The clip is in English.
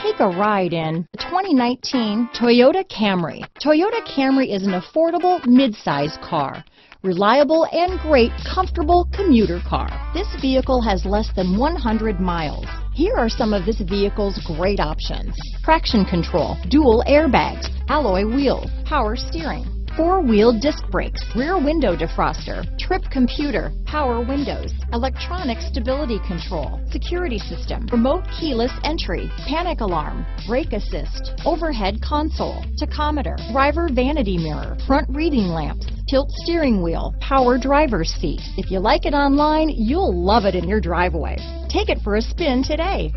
Take a ride in the 2019 Toyota Camry. Toyota Camry is an affordable mid-size car. Reliable and great comfortable commuter car. This vehicle has less than 100 miles. Here are some of this vehicle's great options: traction control, dual airbags, alloy wheels, power steering, four-wheel disc brakes, rear window defroster, trip computer, power windows, electronic stability control, security system, remote keyless entry, panic alarm, brake assist, overhead console, tachometer, driver vanity mirror, front reading lamps, tilt steering wheel, power driver's seat. If you like it online, you'll love it in your driveway. Take it for a spin today.